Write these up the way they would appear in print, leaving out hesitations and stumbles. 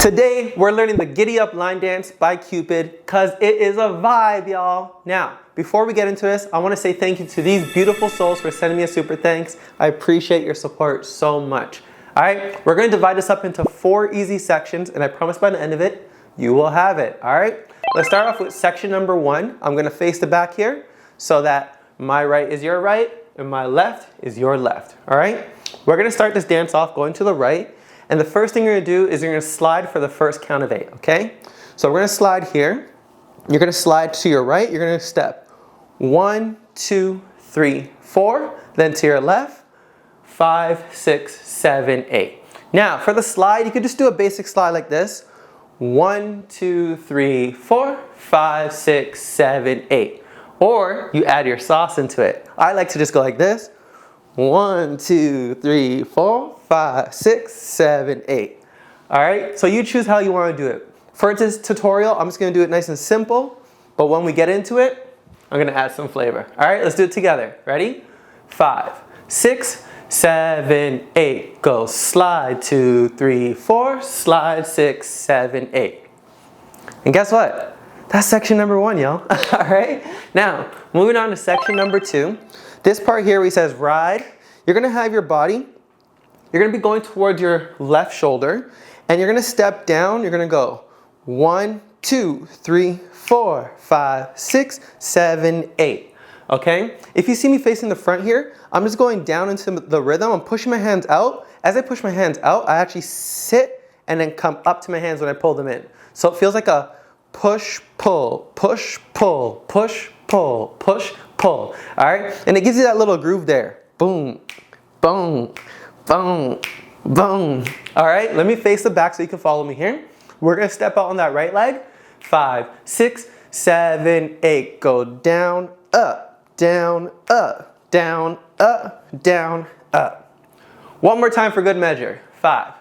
Today, we're learning the Giddy Up line dance by Cupid because it is a vibe, y'all. Now, before we get into this, I want to say thank you to these beautiful souls for sending me a super thanks. I appreciate your support so much. All right, we're going to divide this up into 4 easy sections, and I promise by the end of it, you will have it. All right, let's start off with section number 1. I'm going to face the back here so that my right is your right and my left is your left. All right, we're going to start this dance off going to the right. And the first thing you're going to do is you're going to slide for the first count of 8, okay? So we're going to slide here. You're going to slide to your right. You're going to step 1, 2, 3, 4. Then to your left, 5, 6, 7, 8. Now for the slide, you could just do a basic slide like this. 1, 2, 3, 4, 5, 6, 7, 8. Or you add your sauce into it. I like to just go like this. 1, 2, 3, 4, 5, 6, 7, 8. All right, so you choose how you want to do it. For this tutorial, I'm just going to do it nice and simple, but when we get into it, I'm going to add some flavor. All right, let's do it together. Ready? 5, 6, 7, 8. Go slide 2, 3, 4, slide 6, 7, 8. And guess what? That's section number 1, y'all. All right, now moving on to section number 2. This part here where he says ride, you're gonna have your body, you're gonna be going towards your left shoulder, and you're gonna step down, you're gonna go 1, 2, 3, 4, 5, 6, 7, 8. Okay? If you see me facing the front here, I'm just going down into the rhythm, I'm pushing my hands out. As I push my hands out, I actually sit and then come up to my hands when I pull them in. So it feels like a push, pull, push, pull, push, pull, push, pull. All right, and it gives you that little groove there. Boom, boom, boom, boom. All right, let me face the back so you can follow me here. We're gonna step out on that right leg. 5, 6, 7, 8. Go down, up, down, up, down, up, down, up. One more time for good measure. 5,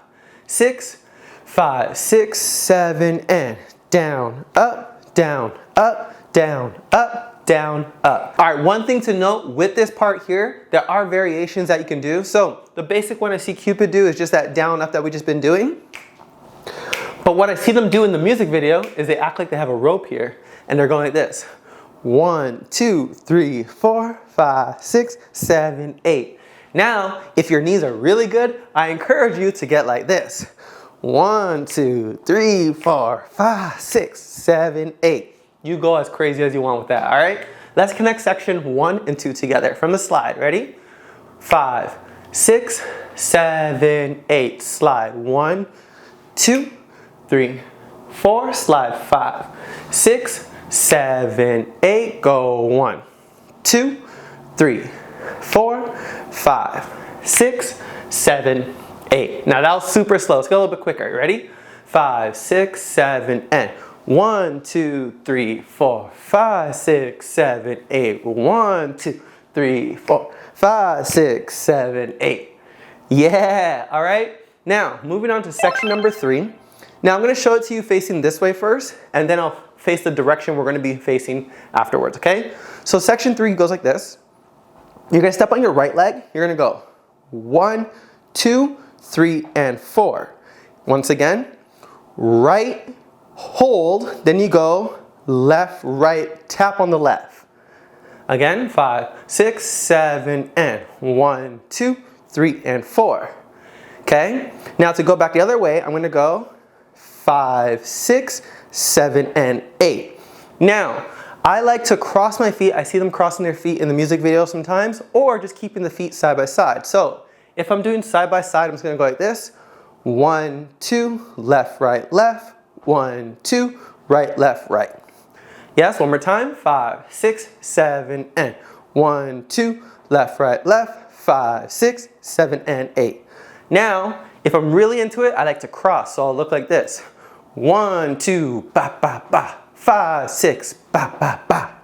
6, 5, 6, 7, and down, up, down, up, down, up, down, up. All right, one thing to note with this part here, there are variations that you can do. So the basic one I see Cupid do is just that down, up that we just been doing. But what I see them do in the music video is they act like they have a rope here and they're going like this. 1, 2, 3, 4, 5, 6, 7, 8. Now, if your knees are really good, I encourage you to get like this. 1, 2, 3, 4, 5, 6, 7, 8. You go as crazy as you want with that, all right? Let's connect section 1 and 2 together from the slide. Ready? 5, 6, 7, 8. Slide 1, 2, 3, 4. Slide 5, 6, 7, 8. Go 1, 2, 3, 4, 5, 6, 7, 8. Now that was super slow. Let's go a little bit quicker. Ready? 5, 6, 7, and 1, 2, 3, 4, 5, 6, 7, 8. 1, 2, 3, 4, 5, 6, 7, 8. Yeah, all right. Now, moving on to section number 3. Now I'm gonna show it to you facing this way first, and then I'll face the direction we're gonna be facing afterwards, okay? So section 3 goes like this. You're gonna step on your right leg. You're gonna go 1, 2, 3, and 4. Once again, right, hold, then you go left, right, tap on the left. Again, 5, 6, 7, and 1, 2, 3, and 4. Okay, now to go back the other way, I'm going to go 5, 6, 7, and 8. Now, I like to cross my feet. I see them crossing their feet in the music video sometimes, or just keeping the feet side by side. So if I'm doing side by side, I'm just going to go like this. 1, 2, left, right, left. 1, 2, right, left, right. Yes, one more time. 5, 6, 7, and 1, 2, left, right, left. 5, 6, 7, and 8. Now, if I'm really into it, I like to cross, so I'll look like this. 1, 2, ba, ba, ba. 5, 6, ba, ba, ba.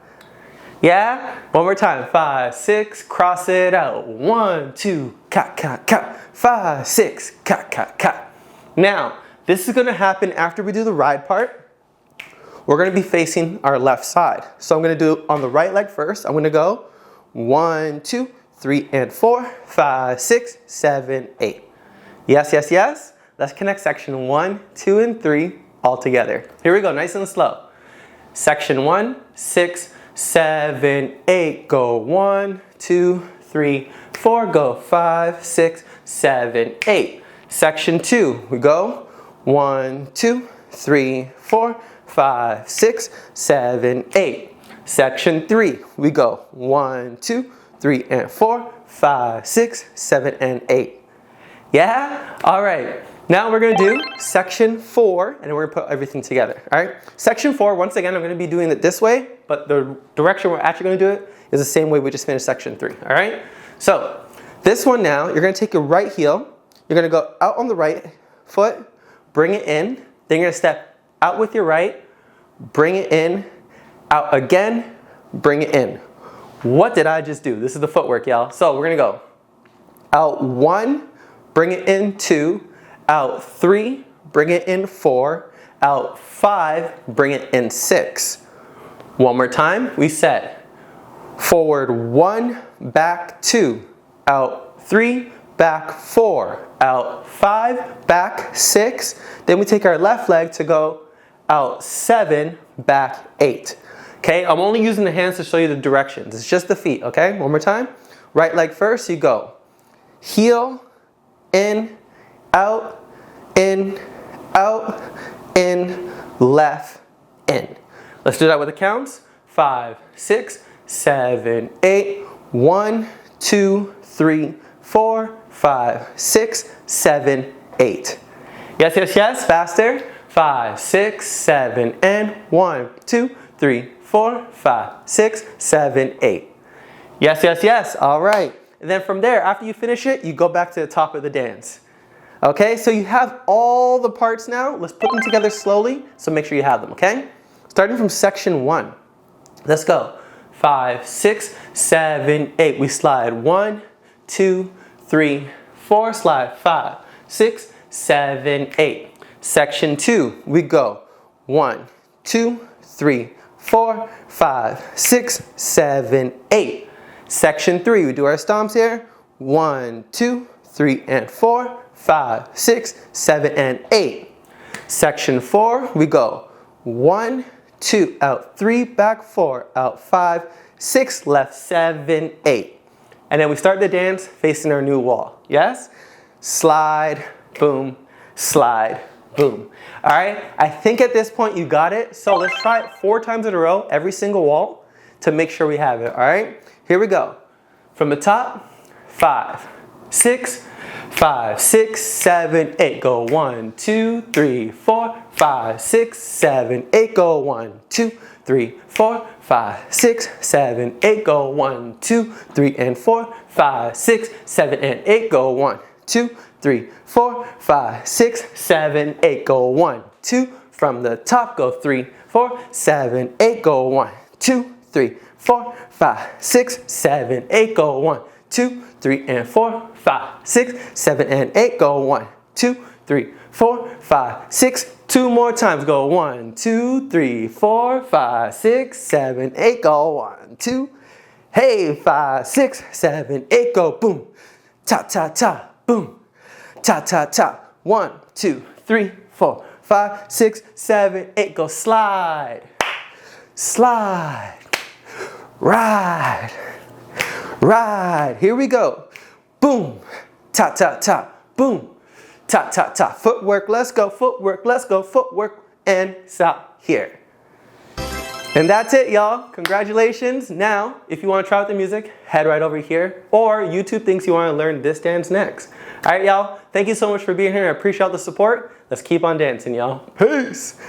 Yeah? One more time. 5, 6, cross it out. 1, 2, ka, ka, ka. 5, 6, ka, ka, ka. Now, this is gonna happen after we do the ride part. We're gonna be facing our left side. So I'm gonna do on the right leg first. I'm gonna go 1, 2, 3, and 4, 5, 6, 7, 8. Yes, yes, yes. let's connect section 1, 2, and 3 all together. Here we go, nice and slow. Section 1, 6, 7, 8, go 1, 2, 3, 4, go 5, 6, 7, 8. Section 2, we go 1, 2, 3, 4, 5, 6, 7, 8. Section 3, we go 1, 2, 3, and 4, 5, 6, 7, and 8. Yeah? All right. Now we're going to do section 4, and we're going to put everything together. All right? Section 4, once again, I'm going to be doing it this way, but the direction we're actually going to do it is the same way we just finished section 3. All right? So this one now, you're going to take your right heel. You're going to go out on the right foot, bring it in. Then you're going to step out with your right, bring it in, out again, bring it in. What did I just do? This is the footwork, y'all. So we're going to go out 1, bring it in 2, out 3, bring it in 4, out 5, bring it in 6. One more time, we said forward 1, back 2, out 3, back 4, out 5, back 6. Then we take our left leg to go out 7, back 8. Okay, I'm only using the hands to show you the directions. It's just the feet, okay? One more time. Right leg first, you go heel, in, out, in, left, in. Let's do that with the counts. 5, 6, 7, 8. 1, 2, 3, 4, 5, 6, 7, 8. Yes, yes, yes. Faster. 5, 6, 7, and 1, 2, 3, 4, 5, 6, 7, 8. Yes, yes, yes. All right. And then from there, after you finish it, you go back to the top of the dance. Okay, so you have all the parts now. Let's put them together slowly, so make sure you have them, okay? Starting from section 1. Let's go. 5, 6, 7, 8. We slide 1, 2, 3, 4. Slide 5, 6, 7, 8. Section 2, we go 1, 2, 3, 4, 5, 6, 7, 8. Section 3, we do our stomps here. 1, 2, 3, and 4, 5, 6, 7, and 8. Section 4, we go 1, 2, out 3, back 4, out 5, 6, left 7, 8. And then we start the dance facing our new wall. Yes? Slide, boom, slide, boom. All right, I think at this point you got it. So let's try it 4 times in a row, every single wall, to make sure we have it. All right, here we go. From the top, 5, 6, 5, 6, 7, 8. Go 1, 2, 3, 4, 5, 6, 7, 8. Go 1, 2, 3, 4, 5, 6, 7, 8. Go 1, 2, 3, and 4, 5, 6, 7, and 8. Go 1, 2, 3, 4, 5, 6, 7, 8. Go 1, 2. From the top, go 3, 4, 7, 8. Go 1, 2, 3, 4, 5, 6, 7, 8. Go 1, 2, 3, and 4, 5, 6, 7, and 8. Go 1, 2, 3, 4, 5, 6. 2 more times. Go 1, 2, 3, 4, 5, 6, 7, 8. Go 1, 2. Hey, 5, 6, 7, 8. Go boom. Ta ta ta. Boom. Ta ta ta. 1, 2, 3, 4, 5, 6, 7, 8. Go slide. Slide. Ride. Ride. Here we go. Boom. Ta ta ta. Boom. Ta ta ta. Footwork. Let's go. Footwork. Let's go. Footwork. And stop here. And that's it, y'all. Congratulations. Now, if you want to try out the music, head right over here. Or YouTube thinks you want to learn this dance next. All right, y'all. Thank you so much for being here. I appreciate the support. Let's keep on dancing, y'all. Peace.